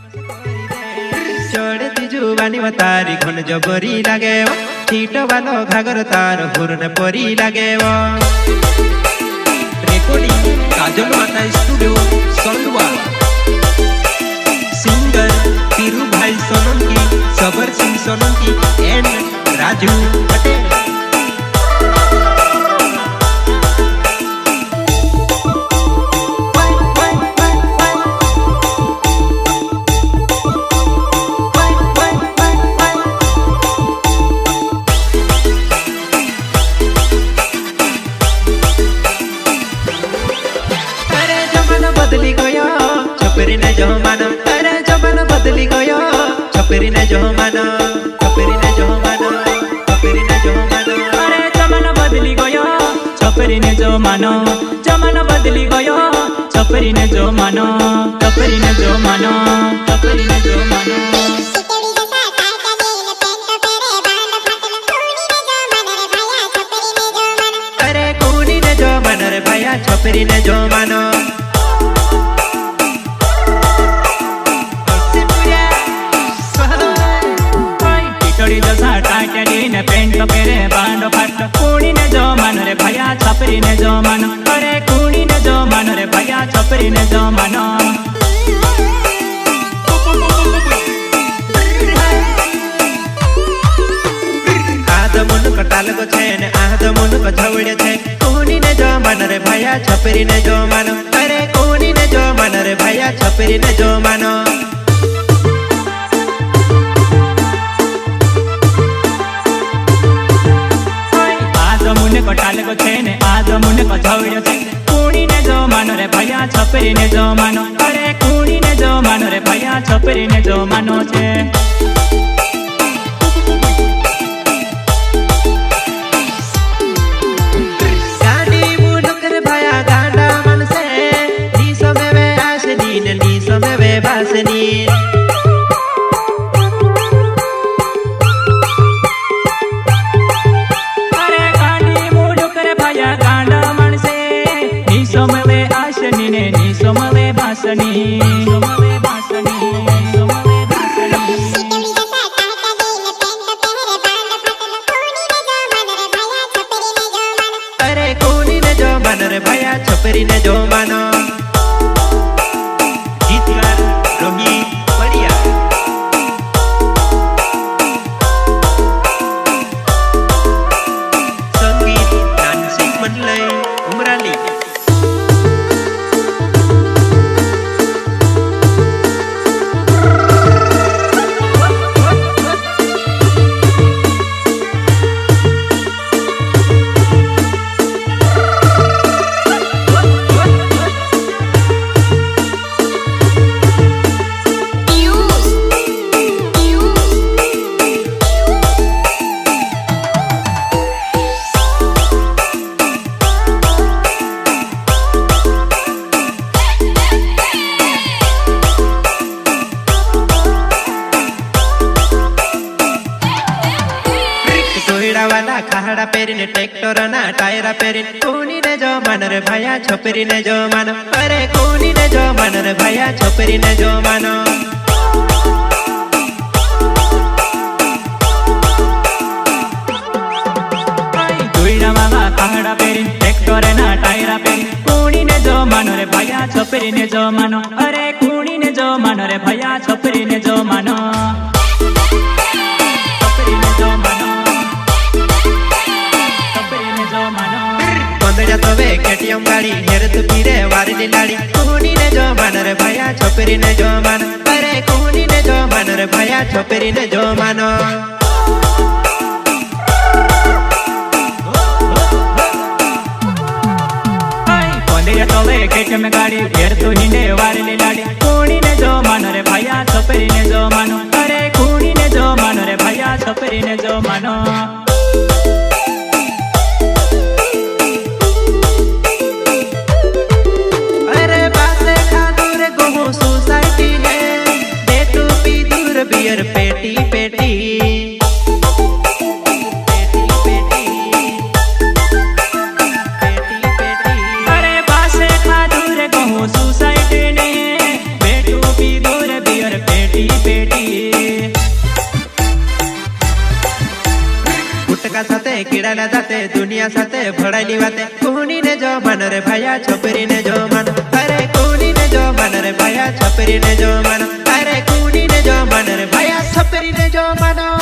चढ़े जुबानी तारी घन जबरी लागे छीट बालो घागर तार हुरन परी लागे रेकॉर्डिंग काजल माता स्टूडियो संडवा सिंगर पीरू भाई सोलंकी सबर सिंह सोलंकी एंड राजू पटेल। बदली गयो छपरी ने जो मानो अरे जमाना बदली गयो छपरी ने जो मानो छपरी ने जो मानो छपरी ने जो मानो अरे जमाना बदली गयो छपरी ने जो मानो जमाना बदली गयो छपरी ने जो मानो छपरी ने जो मानो छपरी ने जो मानो अरे कूनी ने जो मानो रे भैया छपरी ने जो मानो पेंट पेरे बांड फाट कूड़ी ने जो मानो रे भैया छपरी ने जो मानो अरे कूड़ी ने जो मानो रे भैया छपरी ने जो मानो आद मन कटाल को छे ने आद मन को झवड़े छे कूड़ी ने जो मानो रे भैया छपरी ने जो मानो अरे कूड़ी ने जो मानो रे भैया छपरी ने जो मानो कटाल को छे ने आज मुने को झवड़्यो छे कूड़ी ने जो मानो रे भैया छपरी ने जो मानो अरे कूड़ी ने जो मानो रे भैया छपरी ने जो मानो छे गाड़ी मुडक रे भैया गांडा मन से नी समय वे आसनी ने नी समय वे बासनी सोमवे आशनी ने नी सोमवे बासनी सोमवे बासनी सोमवे बासनी अरे कूनी ने जो मानो रे भैया छपरी ने जो मानो गीतकार रोहित बढ़िया संगीत नानसिंह मंडले उमराली वाला खाड़ा पेरिन ट्रैक्टर ना टायरा पेरिन कूनी ने जो मानो रे भैया छपरी ने जो मानो अरे कूनी ने जो मानो रे भैया छपरी ने जो मानो दुईड़ा मामा खाड़ा पेरिन ट्रैक्टर ना टायरा पेरिन कूनी ने जो मानो रे भैया छपरी ने जो मानो अरे कूनी ने जो मानो रे भैया छपरी ने जो मानो छपरी ने जो मानो तबे केटीएम गाड़ी हेरत पीरे वारी लाड़ी कूनी ने जो मानो रे भैया छपरी ने जो मानो अरे कूनी ने जो मानो रे भैया छपरी ने जो मानो तबे केटीएम गाड़ी हेरत हिंडे वारी लाड़ी कूनी ने जो मानो रे भैया छपरी ने जो मानो अरे कूनी ने जो मानो रे भैया छपरी ने जो मानो सोसाइटी है बेटू पी दूर बियर पेटी पेटी पेटी पेटी पेटी पेटी अरे बासे खा दूर गहूं सोसाइटी ने बेटू पी दूर પીડાના જાતે દુનિયા સાથે ભળાયેલી વાતે કોણીને જો માનો રે ભાયા છોકરીને જો માનો અરે કોણીને જો માનો રે ભાયા છોકરીને જો માનો અરે કોણીને જો માનો રે ભાયા છોકરીને જો માનો